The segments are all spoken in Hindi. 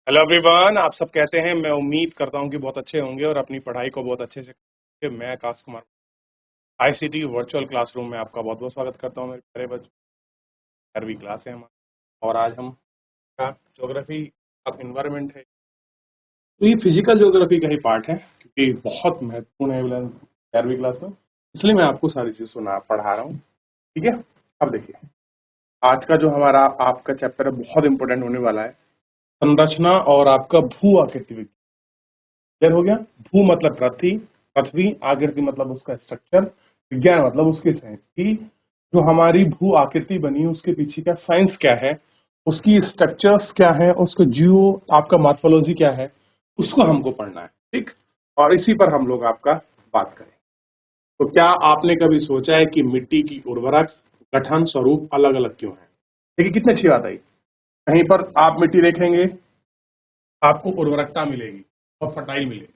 हेलो एवरीवन, आप सब कैसे हैं। मैं उम्मीद करता हूं कि बहुत अच्छे होंगे और अपनी पढ़ाई को बहुत अच्छे से करेंगे। मैं Akash Kumar ICT virtual classroom में आपका बहुत बहुत स्वागत करता हूं। मेरे प्यारे बच्चों, 11वीं क्लास है हमारी और आज हम ज्योग्राफी ऑफ इन्वायरमेंट है। तो ये फिजिकल ज्योग्राफी का ही पार्ट है क्योंकि बहुत महत्वपूर्ण है 11वीं क्लास में, इसलिए मैं आपको सारी चीज़ सुना पढ़ा रहा हूँ। ठीक है, अब देखिए आज का जो हमारा आपका चैप्टर है बहुत इंपॉर्टेंट होने वाला है। संरचना और आपका भू आकृति विज्ञान। क्लियर हो गया। भू मतलब पृथ्वी, पृथ्वी आकृति मतलब उसका स्ट्रक्चर, विज्ञान मतलब उसकी साइंस की जो हमारी भू आकृति बनी उसके पीछे का साइंस क्या है, उसकी स्ट्रक्चर्स क्या है, उसका जियो आपका मॉर्फोलॉजी क्या है, उसको हमको पढ़ना है। ठीक, और इसी पर हम लोग आपका बात करें। तो क्या आपने कभी सोचा है कि मिट्टी की उर्वरक गठन स्वरूप अलग अलग क्यों है? देखिए कितनी अच्छी बात आई। कहीं पर आप मिट्टी देखेंगे आपको उर्वरकता मिलेगी और फर्टाइल मिलेगी,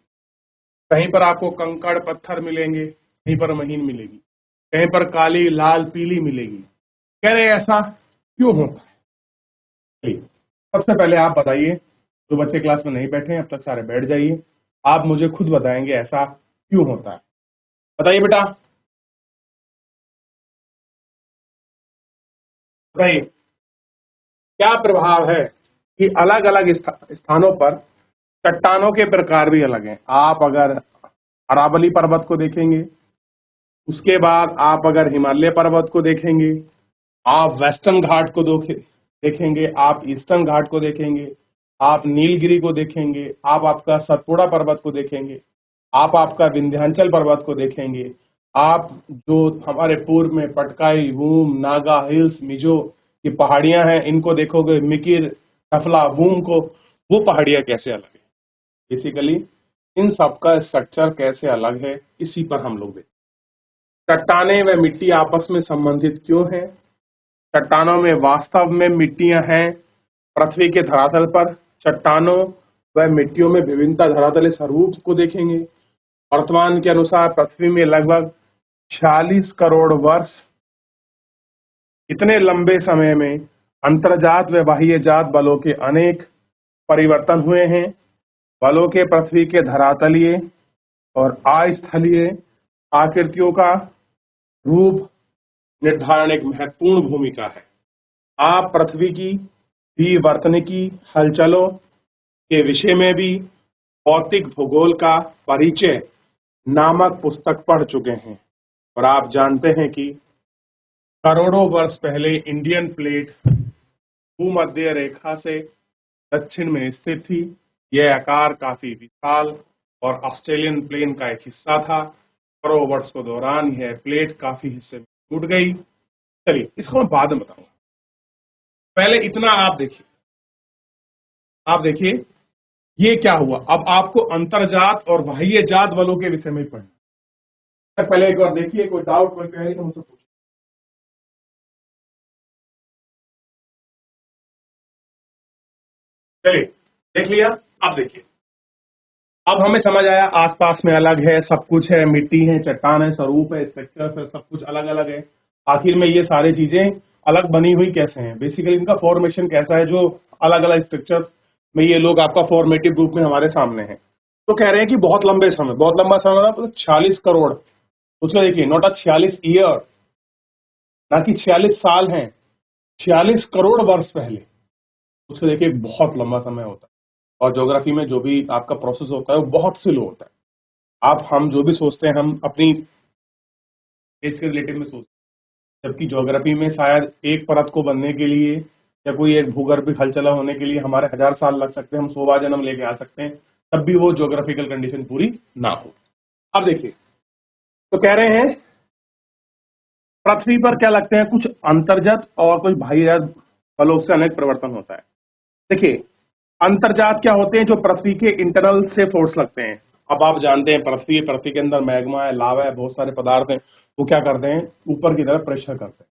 कहीं पर आपको कंकड़ पत्थर मिलेंगे, कहीं पर महीन मिलेगी, कहीं पर काली लाल पीली मिलेगी। कह रहे ऐसा क्यों होता है? चलिए, सबसे पहले आप बताइए। जो बच्चे क्लास में नहीं बैठे हैं अब तक सारे बैठ जाइए। आप मुझे खुद बताएंगे ऐसा क्यों होता है। बताइए बेटा, बताइए क्या प्रभाव है कि अलग अलग स्थानों पर चट्टानों के प्रकार भी अलग हैं। आप अगर अरावली पर्वत को देखेंगे, उसके बाद आप अगर हिमालय पर्वत को देखेंगे, आप वेस्टर्न घाट को देखेंगे, आप ईस्टर्न घाट को देखेंगे, आप नीलगिरी को देखेंगे, आप आपका सतपुड़ा पर्वत को देखेंगे, आप आपका विंध्याचल पर्वत को देखेंगे, आप जो हमारे पूर्व में पटकाई, वूम, नागा हिल्स, मिजो की पहाड़ियां हैं इनको देखोगे, मिकिर, टफला, वूम को, वो पहाड़ियां कैसे अलग है। बेसिकली इन सबका स्ट्रक्चर कैसे अलग है इसी पर हम लोग देखें। चट्टाने व मिट्टी आपस में संबंधित क्यों है? चट्टानों में वास्तव में मिट्टियां हैं। पृथ्वी के धरातल पर चट्टानों व मिट्टियों में विभिन्नता धरातलीय स्वरूप को देखेंगे। वर्तमान के अनुसार पृथ्वी में लगभग 46 करोड़ वर्ष, इतने लंबे समय में अंतर्जात व बाह्य जात बलों के अनेक परिवर्तन हुए हैं। बलों के पृथ्वी के धरातलीय और अस्थलीय आकृतियों का रूप निर्धारण एक महत्वपूर्ण भूमिका है। आप पृथ्वी की विवर्तनिकी हलचलों के विषय में भी भौतिक भूगोल का परिचय नामक पुस्तक पढ़ चुके हैं और आप जानते हैं कि करोड़ों वर्ष पहले इंडियन प्लेट भूमध्य रेखा से दक्षिण में स्थित थी। यह आकार काफी विशाल और ऑस्ट्रेलियन प्लेन का एक हिस्सा था। करोड़ों वर्ष के दौरान यह प्लेट काफी हिस्से में टूट गई। चलिए इसको मैं बाद में बताऊंगा, पहले इतना आप देखिए। आप देखिए ये क्या हुआ। अब आपको अंतरजात और बाह्य जात बलों के विषय में पढ़ना है। पहले एक बार देखिए, कोई डाउट कोई कहे तो मुझसे पूछिए। चलिए देख लिया। अब देखिए, अब हमें समझ आया आसपास में अलग है, सब कुछ है, मिट्टी है, चट्टान है, स्वरूप है, स्ट्रक्चर है, सब कुछ अलग अलग है। आखिर में ये सारी चीजें अलग बनी हुई कैसे हैं, बेसिकली इनका फॉर्मेशन कैसा है, जो अलग अलग स्ट्रक्चर्स में ये लोग आपका फॉर्मेटिव रूप में हमारे सामने है। तो कह रहे हैं कि बहुत लंबे समय, बहुत लंबा समय मतलब 46 करोड़। उसका देखिए, नोट 46 ईयर, ना कि 46 साल हैं, 46 करोड़ वर्ष पहले। उसको देखिए बहुत लंबा समय होता है। और ज्योग्राफी में जो भी आपका प्रोसेस होता है वो बहुत स्लो होता है। आप हम जो भी सोचते हैं हम अपनी एज के रिलेटिव में सोचते हैं, जबकि ज्योग्राफी में शायद एक परत को बनने के लिए या कोई एक भूगर्भिक हलचला होने के लिए हमारे 1000 साल लग सकते हैं, हम 100 जन्म लेके आ सकते हैं, तब भी वो ज्योग्राफिकल कंडीशन पूरी ना हो। अब देखिए, तो कह रहे हैं पृथ्वी पर क्या लगते हैं कुछ अंतर्जात और कुछ बाह्यजात बलों से अनेक परिवर्तन होता है। देखिए, अंतर्जात क्या होते हैं? जो पृथ्वी के इंटरनल से फोर्स लगते हैं। अब आप जानते हैं पृथ्वी के अंदर मैग्मा है, लावा है, बहुत सारे पदार्थ हैं। वो क्या करते हैं? ऊपर की तरफ प्रेशर करते हैं,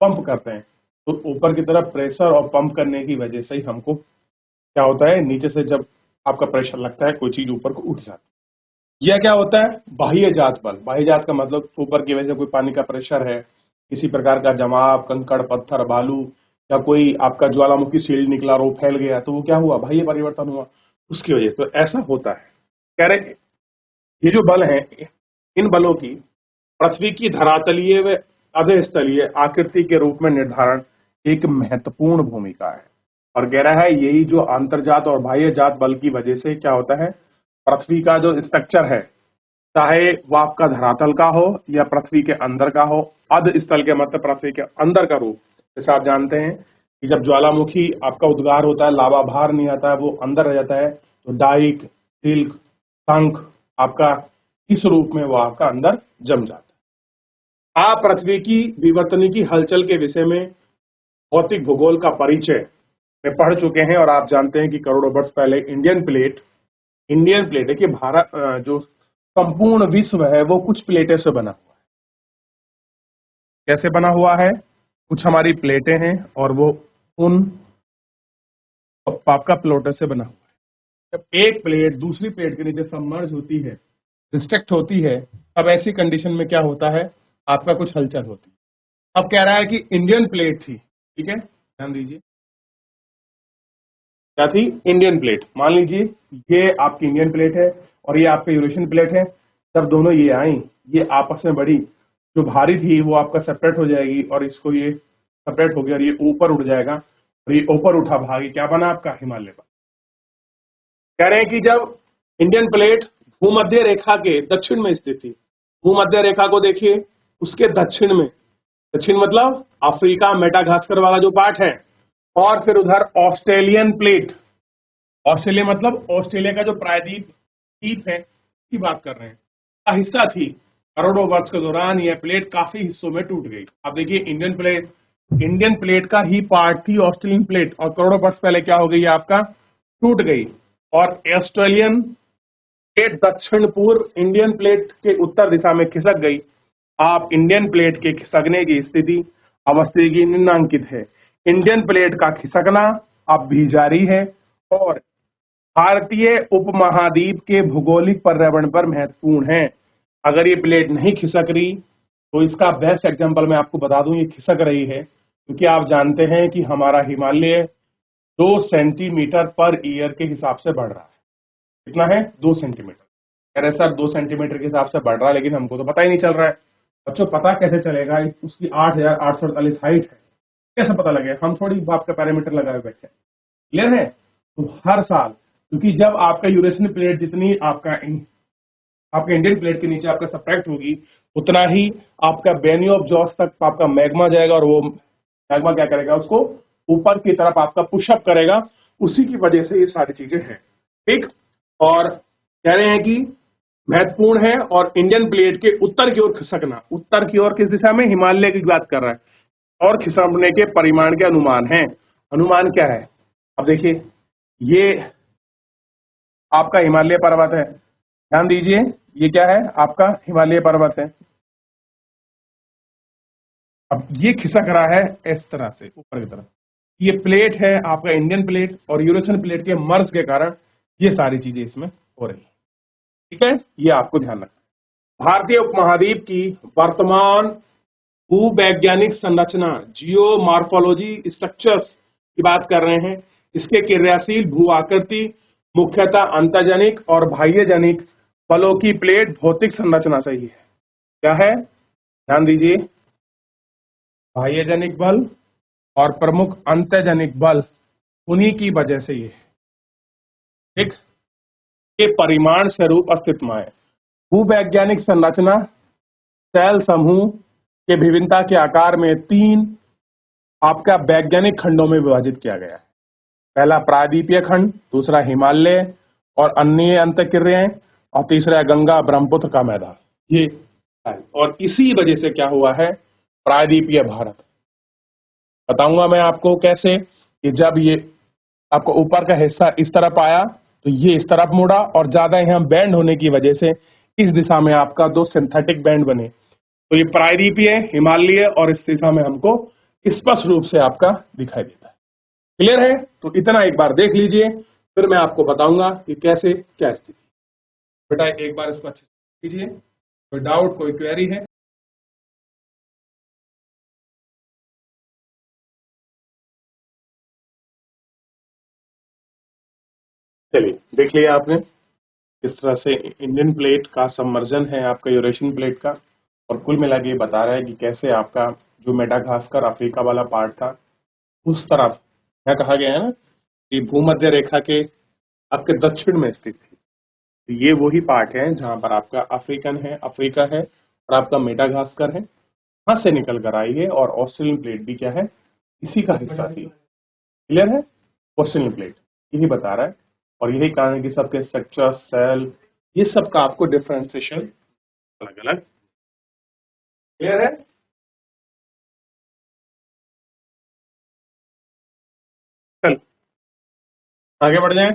पंप करते हैं। तो ऊपर की तरफ प्रेशर और पंप करने की वजह से ही हमको क्या होता है, नीचे से जब आपका प्रेशर लगता है कोई चीज ऊपर को उठ जाती है। यह क्या होता है? बाह्य जात बल। बाह्य जात का मतलब ऊपर की वजह से कोई पानी का प्रेशर है, किसी प्रकार का जमाव, कंकड़ पत्थर बालू, या कोई आपका ज्वालामुखी शील्ड निकला और वो फैल गया, तो वो क्या हुआ भाई, ये परिवर्तन हुआ उसकी वजह से। तो ऐसा होता है। कह रहे ये जो बल है, इन बलों की पृथ्वी की धरातलीय व अधस्तलीय आकृति के रूप में निर्धारण एक महत्वपूर्ण भूमिका है। और कह रहा है यही जो अंतर्जात और बाह्य जात बल की वजह से क्या होता है, पृथ्वी का जो स्ट्रक्चर है, चाहे वो आपका धरातल का हो या पृथ्वी के अंदर का हो, अध स्थल के मतलब पृथ्वी के अंदर का रूप। जैसे आप जानते हैं कि जब ज्वालामुखी आपका उद्गार होता है, लावा बाहर नहीं आता है, वो अंदर रह जाता है, तो डाइक, तिल्क, शंख आपका इस रूप में वो आपका अंदर जम जाता है। आप पृथ्वी की विवर्तनिकी हलचल के विषय में भौतिक भूगोल का परिचय में पढ़ चुके हैं, और आप जानते हैं कि करोड़ों वर्ष पहले इंडियन प्लेट देखिए, भारत जो संपूर्ण विश्व है वो कुछ प्लेटें से बना हुआ है। कैसे बना हुआ है? कुछ हमारी प्लेटें हैं और वो उन आपका प्लेटों से बना हुआ है। जब एक प्लेट दूसरी प्लेट के नीचे सबमर्ज होती है, रिस्ट्रिक्ट होती है, अब ऐसी कंडीशन में क्या होता है, आपका कुछ हलचल होती है। अब कह रहा है कि इंडियन प्लेट थी, ठीक है, ध्यान दीजिए, क्या थी? Indian plate. मान लीजिए ये आपकी इंडियन प्लेट है और ये आपका यूरेशियन प्लेट है। जब दोनों ये आई, ये आपस में बढ़ी, जो भारी थी वो आपका सेपरेट हो जाएगी और इसको ये सेपरेट हो गया और ये ऊपर उठ जाएगा, और ये ऊपर उठा भागी क्या बना आपका? हिमालय बना। कह रहे हैं कि जब इंडियन प्लेट भूमध्य रेखा के दक्षिण में स्थित थी, भूमध्य रेखा को देखिए, उसके दक्षिण में, दक्षिण मतलब अफ्रीका मेडागास्कर वाला जो पार्ट है, और फिर उधर ऑस्ट्रेलियन प्लेट, ऑस्ट्रेलिया मतलब ऑस्ट्रेलिया का जो प्रायद्वीप द्वीप है की बात कर रहे हैं, का हिस्सा थी। करोड़ों वर्ष के दौरान यह प्लेट काफी हिस्सों में टूट गई। अब देखिए इंडियन प्लेट का ही पार्ट थी ऑस्ट्रेलियन प्लेट, और करोड़ों वर्ष पहले क्या हो गई आपका? टूट गई। और ऑस्ट्रेलियन प्लेट दक्षिण पूर्व इंडियन प्लेट के उत्तर दिशा में खिसक गई। आप इंडियन प्लेट के खिसकने की स्थिति अवस्थी की निम्नांकित है। इंडियन प्लेट का खिसकना अब भी जारी है और भारतीय उपमहाद्वीप के भौगोलिक पर्यावरण पर महत्वपूर्ण है। अगर ये प्लेट नहीं खिसक रही, तो इसका बेस्ट एग्जांपल मैं आपको बता दूं, ये खिसक रही है क्योंकि आप जानते हैं कि हमारा हिमालय 2 सेंटीमीटर पर ईयर के हिसाब से बढ़ रहा है। कितना है? 2 सेंटीमीटर। अरे सर 2 सेंटीमीटर के हिसाब से बढ़ रहा है, लेकिन हमको तो पता ही नहीं चल रहा है। बच्चों पता कैसे चलेगा? उसकी 8,848 हाइट है, कैसे पता लगेगा? हम थोड़ी बाप का पैरामीटर लगाए बैठे। क्लियर है? तो हर साल, क्योंकि जब आपका यूरेशियन प्लेट जितनी आपका इंडियन प्लेट के नीचे आपका सब्ट्रैक्ट होगी, उतना ही आपका बेनी ऑफ जॉस तक आपका मैग्मा जाएगा, और वो मैग्मा क्या करेगा? उसको ऊपर की तरफ आपका पुशअप करेगा। उसी की वजह से ये सारी चीजें हैं, ठीक। और कह रहे हैं कि महत्वपूर्ण है, और इंडियन प्लेट के उत्तर की ओर खिसकना, उत्तर की ओर किस दिशा में? हिमालय की बात कर रहा है। और खिसकने के परिमाण के अनुमान है। अनुमान क्या है? अब देखिए, ये आपका हिमालय पर्वत है, ध्यान दीजिए, ये क्या है? आपका हिमालय पर्वत है। अब ये खिसक रहा है इस तरह से ऊपर की तरफ। ये प्लेट है आपका इंडियन प्लेट, और यूरेशियन प्लेट के मर्ज के कारण ये सारी चीजें इसमें हो रही है, ठीक है। ये आपको ध्यान रखना। भारतीय उपमहाद्वीप की वर्तमान भूवैज्ञानिक संरचना, जियो मार्फोलॉजी स्ट्रक्चर्स की बात कर रहे हैं। इसके क्रियाशील भू आकृति मुख्यतः अंतर्जनिक और बाह्यजनिक बलों की प्लेट भौतिक संरचना से ही है। क्या है? ध्यान दीजिए, बाह्यजनिक बल और प्रमुख अंतर्जनिक बल, उन्हीं की वजह से ये है, ठीक। के परिमाण स्वरूप अस्तित्व में है। भूवैज्ञानिक संरचना सेल समूह के विभिन्नता के आकार में 3 आपका वैज्ञानिक खंडों में विभाजित किया गया है। पहला प्रायद्वीपीय खंड, दूसरा हिमालय और अन्य अंतःक्रियाएं, और तीसरा गंगा ब्रह्मपुत्र का मैदान। ये है। और इसी वजह से क्या हुआ है? प्रायद्वीपीय भारत। बताऊंगा मैं आपको कैसे, कि जब ये आपको ऊपर का हिस्सा इस तरफ आया तो ये इस तरफ मुड़ा, और ज्यादा यहाँ बैंड होने की वजह से इस दिशा में आपका 2 सिंथेटिक बैंड बने। तो ये प्रायद्वीपीय, हिमालय, और इस दिशा में हमको स्पष्ट रूप से आपका दिखाई देता है। क्लियर है? तो इतना एक बार देख लीजिए, फिर मैं आपको बताऊंगा कि कैसे क्या स्थिति। बेटा एक बार इसको अच्छे से कीजिए। कोई डाउट, कोई क्वेरी है? चलिए देख लिया आपने किस तरह से इंडियन प्लेट का सबमर्जन है आपका यूरेशियन प्लेट का, और कुल मिला के ये बता रहा है कि कैसे आपका जो मेडागास्कर अफ्रीका वाला पार्ट था उस तरफ क्या कहा गया है ना कि भूमध्य रेखा के आपके दक्षिण में स्थित थी। तो ये वही पार्ट है जहां पर आपका अफ्रीका है और आपका मेडागास्कर है, वहां से निकल कर आई है, और ऑस्ट्रेलियन प्लेट भी क्या है, इसी का हिस्सा थी। क्लियर है? ऑस्ट्रेलियन प्लेट यही बता रहा है, और यही कारण है कि सबके स्ट्रक्चर, सेल, ये सब का आपको डिफरेंशिएशन अलग अलग। क्लियर है? चल आगे बढ़ जाएं।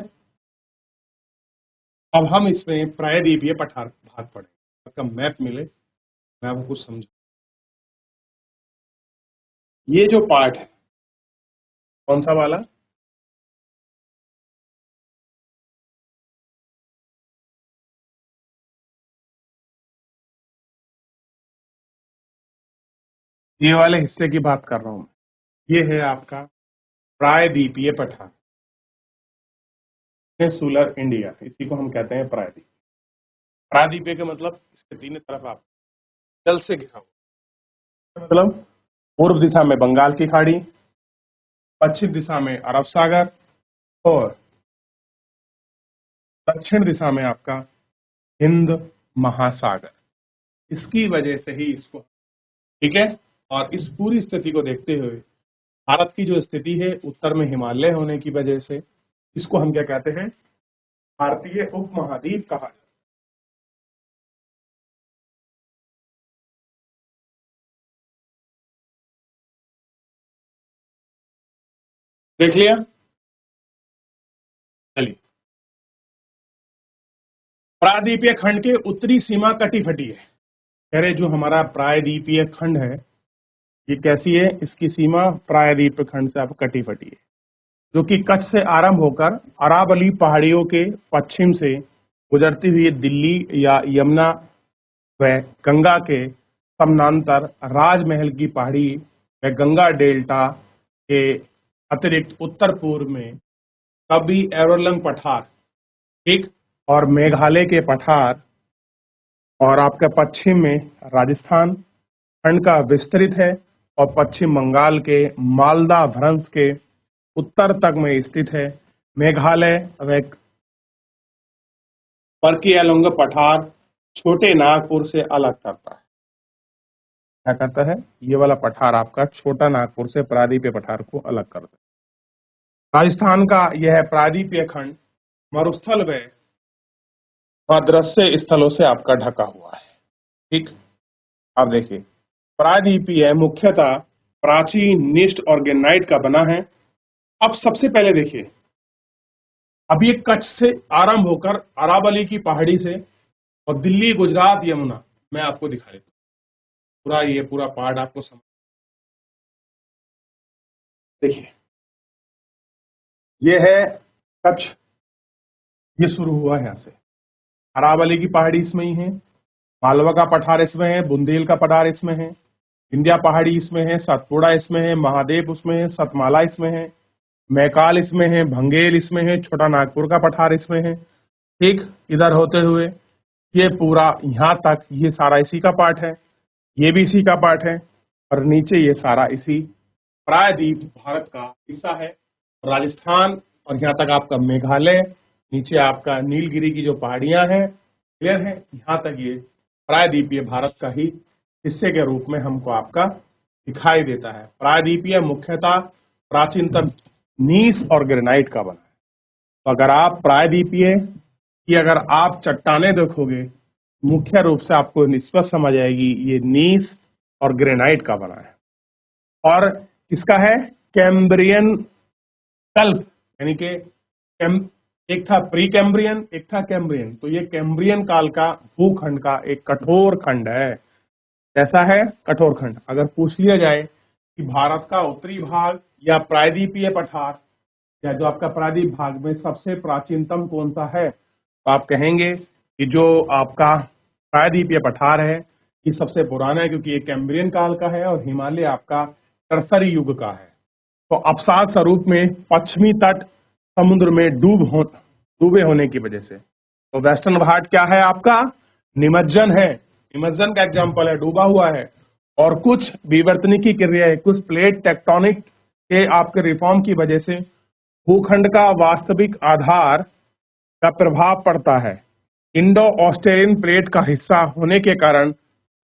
अब हम इसमें प्रायद्वीपीय पठार भाग पढ़े, आपका मैप मिले, मैं आपको कुछ समझा। ये जो पार्ट है कौन सा वाला, ये वाले हिस्से की बात कर रहा हूं मैं। ये है आपका प्रायद्वीपीय पठार, पेनिनसुलर इंडिया, इसी को हम कहते हैं प्रायद्वीप। प्रायद्वीपीय का मतलब इसके तीनों तरफ आप जल से घिरा हुआ, मतलब पूर्व दिशा में बंगाल की खाड़ी, पश्चिम दिशा में अरब सागर, और दक्षिण दिशा में आपका हिंद महासागर। इसकी वजह से ही इसको, ठीक है, और इस पूरी स्थिति को देखते हुए भारत की जो स्थिति है उत्तर में हिमालय होने की वजह से इसको हम क्या कहते हैं, भारतीय उपमहाद्वीप कहा जाता है। देख लिया? चलिए, प्रायद्वीपीय खंड के उत्तरी सीमा कटी फटी है। कह रहे जो हमारा प्रायद्वीपीय खंड है ये कैसी है, इसकी सीमा प्रायद्वीपीय खंड से आप कटी फटी है, जो कि कच्छ से आरंभ होकर अरावली पहाड़ियों के पश्चिम से गुजरती हुई दिल्ली या यमुना व गंगा के समानांतर राजमहल की पहाड़ी व गंगा डेल्टा के अतिरिक्त उत्तर पूर्व में तबी एरोलंग पठार, ठीक, और मेघालय के पठार, और आपके पश्चिम में राजस्थान खंड का विस्तृत है, और पश्चिम बंगाल के मालदा भ्रंश के उत्तर तक में स्थित है। मेघालय व पर्कियालोंग पठार छोटे नागपुर से अलग करता है। क्या करता है, ये वाला पठार आपका छोटा नागपुर से प्रायद्वीपीय पठार को अलग करता है। राजस्थान का यह प्रायद्वीपीय खंड मरुस्थल व अदृश्य स्थलों से आपका ढका हुआ है। ठीक, अब देखिए, प्रायद्वीपीय मुख्यतः प्राचीन निष्ठ और ग्रेनाइट का बना है। अब सबसे पहले देखिए, अब ये कच्छ से आरंभ होकर अरावली की पहाड़ी से और दिल्ली, गुजरात, यमुना, मैं आपको दिखा देता हूँ पूरा, ये पूरा पार्ट आपको समझ। देखिए, ये है कच्छ, ये शुरू हुआ है यहाँ से, अरावली की पहाड़ी इसमें ही है, मालवा का पठार इसमें है, बुंदेल का पठार इसमें है, विंध्या पहाड़ी इसमें है, सतपुड़ा इसमें है, महादेव उसमें है, सतमाला इसमें है, मैकाल इसमें है, भंगेल इसमें है, छोटा नागपुर का पठार इसमें है। ठीक, इधर होते हुए ये पूरा यहाँ तक ये सारा इसी का पार्ट है, ये भी इसी का पार्ट है, और नीचे ये सारा इसी प्रायद्वीप भारत का हिस्सा है। राजस्थान और यहाँ तक आपका मेघालय, नीचे आपका नीलगिरी की जो पहाड़ियां हैं, क्लियर है, यहाँ तक ये प्रायद्वीपीय भारत का ही हिस्से के रूप में हमको आपका दिखाई देता है। प्रायद्वीपीय मुख्यतः प्राचीनतम नीस और ग्रेनाइट का बना है। तो अगर आप प्रायद्वीपीय की अगर आप चट्टाने देखोगे, मुख्य रूप से आपको निस्पष्ट समझ आएगी ये नीस और ग्रेनाइट का बना है, और इसका है कैम्ब्रियन कल्प, यानी कि एक था प्री कैम्ब्रियन, एक था कैम्ब्रियन, तो ये कैम्ब्रियन काल का भूखंड का एक कठोर खंड है। कैसा है, कठोर खंड। अगर पूछ लिया जाए कि भारत का उत्तरी भाग या प्रायद्वीपीय पठार या जो आपका प्रायद्वीप भाग में सबसे प्राचीनतम कौन सा है, तो आप कहेंगे कि जो आपका प्रायद्वीपीय पठार है ये सबसे पुराना है, क्योंकि ये कैम्ब्रियन काल का है, और हिमालय आपका टर्सरी युग का है। तो अवसाद स्वरूप में पश्चिमी तट समुद्र में डूबे होने की वजह से। तो वेस्टर्न घाट क्या है आपका? निमज्जन है, निमज्जन का एग्जाम्पल है, डूबा हुआ है। और कुछ विवर्तनिकी क्रियाएं, कुछ प्लेट टेक्टोनिक के आपके रिफॉर्म की वजह से भूखंड का वास्तविक आधार का प्रभाव पड़ता है। इंडो ऑस्ट्रेलियन प्लेट का हिस्सा होने के कारण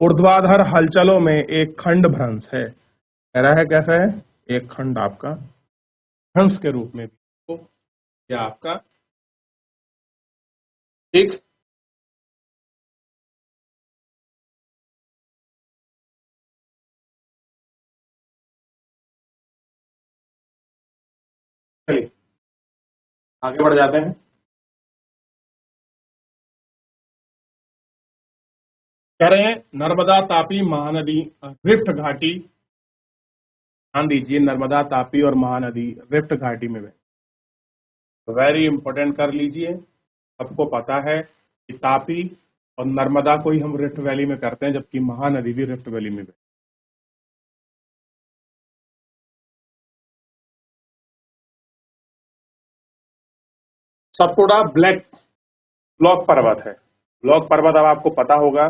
ऊर्ध्वाधर हलचलों में एक खंड भ्रंश है। कह रहा है कैसा है? एक खंड आपका भ्रंश के रूप में भी तो या आपका ठीक। चलिए आगे बढ़ जाते हैं। कह रहे हैं नर्मदा तापी महानदी रिफ्ट घाटी। ध्यान दीजिए, नर्मदा तापी और महानदी रिफ्ट घाटी में वेरी इंपॉर्टेंट कर लीजिए। सबको पता है कि तापी और नर्मदा को ही हम रिफ्ट वैली में करते हैं, जबकि महानदी भी रिफ्ट वैली में। सतपुड़ा ब्लॉक पर्वत है। ब्लॉक पर्वत अब आपको पता होगा,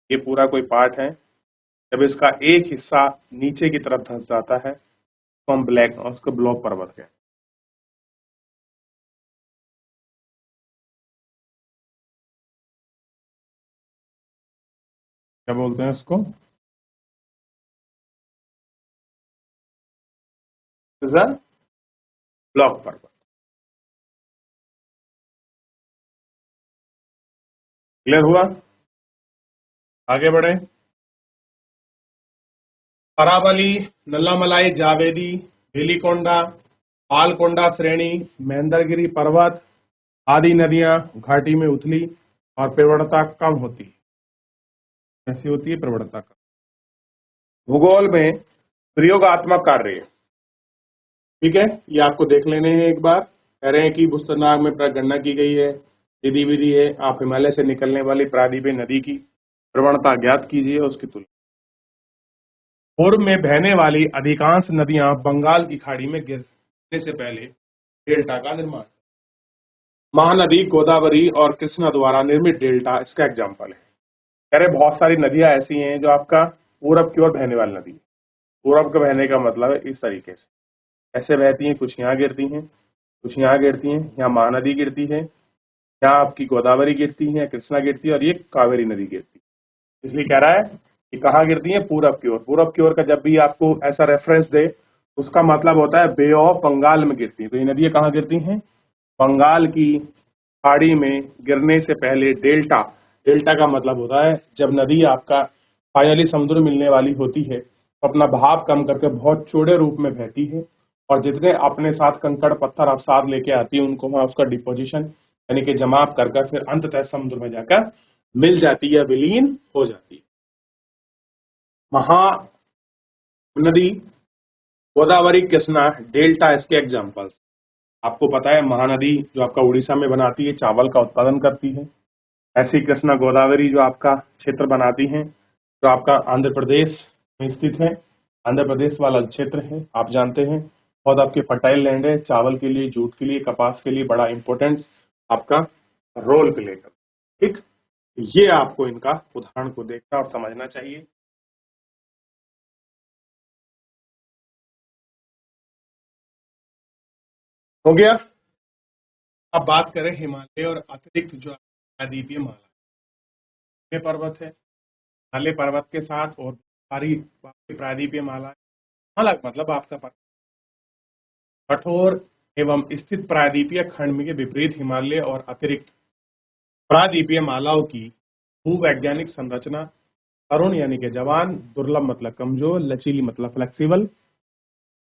ये पूरा कोई पार्ट है। जब इसका एक हिस्सा नीचे की तरफ धंस जाता है तो हम उसको ब्लॉक पर्वत कहते हैं। क्या बोलते हैं इसको? ब्लॉक पर्वत। क्लियर हुआ? आगे बढ़े। अरावली, नल्लामलाई, जावेदी, वेलिकोंडा, पालकोंडा श्रेणी, महेंद्रगिरी पर्वत आदि नदियां घाटी में उथली और प्रवणता कम होती है। ऐसी होती है प्रवणता कम। भूगोल में प्रयोगात्मक कार्य, ठीक है, ये आपको देख लेने हैं एक बार। कह रहे हैं कि भूस्तरनाग में गणना की गई है, विधि विधि है, आप हिमालय से निकलने वाली प्रादीपीय नदी की प्रवणता ज्ञात कीजिए, उसकी तुलना। पूर्व में बहने वाली अधिकांश नदियां बंगाल की खाड़ी में गिरने से पहले डेल्टा का निर्माण। महानदी गोदावरी और कृष्णा द्वारा निर्मित डेल्टा इसका एग्जाम्पल है। कह रहे बहुत सारी नदियां ऐसी हैं जो आपका पूरब की ओर बहने वाली नदी है। पूरब के बहने का मतलब है इस तरीके से ऐसे बहती हैं, कुछ यहाँ गिरती हैं, कुछ यहाँ गिरती हैं, यहाँ महानदी गिरती है, यहाँ आपकी गोदावरी गिरती है, कृष्णा गिरती है और ये कावेरी नदी गिरती है। इसलिए कह रहा है कि कहाँ गिरती है? पूरब की ओर। पूरब की ओर का जब भी आपको ऐसा रेफरेंस दे उसका मतलब होता है बे ऑफ बंगाल में गिरती है। तो ये नदियां कहाँ गिरती हैं? बंगाल की खाड़ी में गिरने से पहले डेल्टा। डेल्टा का मतलब होता है जब नदी आपका फाइनली समुद्र मिलने वाली होती है तो अपना भाव कम करके बहुत चौड़े रूप में बहती है और जितने अपने साथ कंकड़ पत्थर अवसाद लेके आती है उनको वहां उसका डिपोजिशन यानी कि जमाव कर फिर अंततः समुद्र में जाकर मिल जाती है, विलीन हो जाती है। महानदी, गोदावरी, कृष्णा, डेल्टा इसके एग्जाम्पल। आपको पता है महानदी जो आपका उड़ीसा में बनाती है चावल का उत्पादन करती है, ऐसी कृष्णा गोदावरी जो आपका क्षेत्र बनाती हैं, जो आपका आंध्र प्रदेश में स्थित है। आंध्र प्रदेश वाला क्षेत्र है, आप जानते हैं बहुत आपके फर्टाइल लैंड है, चावल के लिए, जूट के लिए, कपास के लिए बड़ा इंपॉर्टेंट आपका रोल प्ले कर। ठीक, ये आपको इनका उदाहरण को देखना और समझना चाहिए। हो गया। अब बात करें हिमालय और अतिरिक्त जो प्रायद्वीपीय माला ये पर्वत है। हिमालय पर्वत के साथ और सारी प्रायद्वीपीय माला, अलग मतलब आपका कठोर एवं स्थित प्रायद्वीपीय खंड के विपरीत हिमालय और अतिरिक्त प्रायद्वीपीय मालाओं की भूवैज्ञानिक संरचना तरुण यानी कि जवान, दुर्लभ मतलब कमजोर, लचीली मतलब फ्लेक्सिबल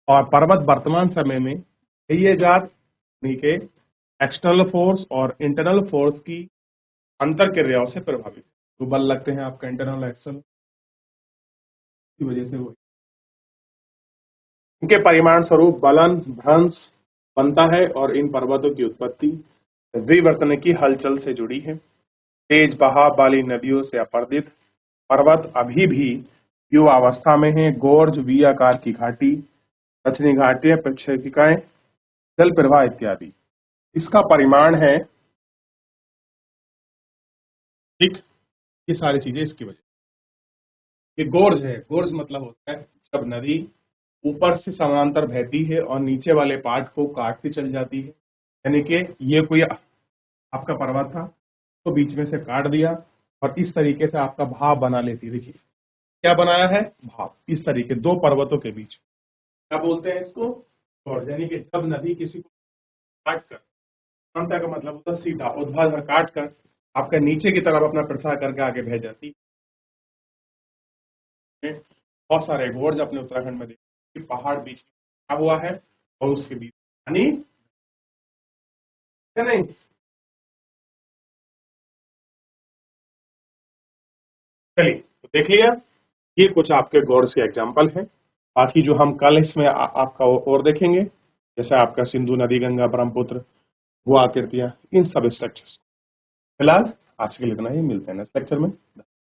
और पर्वत वर्तमान समय में ये जात यानी कि एक्सटर्नल फोर्स और इंटरनल फोर्स की अंतर क्रियाओं से प्रभावित। तो बल लगते हैं आपका इंटरनल एक्सटर्नल की वजह से वो इनके परिमाण स्वरूप बलन भ्रंश बनता है और इन पर्वतों की उत्पत्ति द्विवर्तनिकी हलचल से जुड़ी है। तेज बहाव वाली नदियों से अपर्दित पर्वत अभी भी युवावस्था में है। गोर्ज, वी आकार की घाटी, दक्षिणी घाटियां, प्रक्षेपिकाएं, जल प्रवाह इत्यादि। इसका परिमाण है ठीक, ये सारी चीजें इसकी वजह। ये गोर्ज है, गोर्ज मतलब होता है जब नदी ऊपर से समांतर बहती है और नीचे वाले पार्ट को काटती चल जाती है, यानी कि ये कोई आपका पर्वत था तो बीच में से काट दिया और इस तरीके से आपका भाव बना लेती है। देखिए क्या बनाया है, भाव, इस तरीके दो पर्वतों के बीच क्या बोलते हैं इसको, गोर्ज। यानी कि जब नदी किसी को काट कर, समांतर का मतलब होता है सीधा, ऊर्ध्वाधर काट कर आपका नीचे की तरफ अपना प्रसार करके आगे बह जाती है। बहुत सारे गोर्ज अपने उत्तराखंड में देखते हैं, पहाड़ बीच में बना हुआ है और उसके बीच पानी है नहीं। चलिए तो देख लिया, ये कुछ आपके गोर्ज के एग्जाम्पल हैं। बाकी जो हम कल इसमें आपका और देखेंगे, जैसे आपका सिंधु नदी, गंगा, ब्रह्मपुत्र, भू आकृतियां, इन सब स्ट्रक्चर्स। फिलहाल आज के लिए इतना ही, मिलते हैं नेक्स्ट लेक्चर में।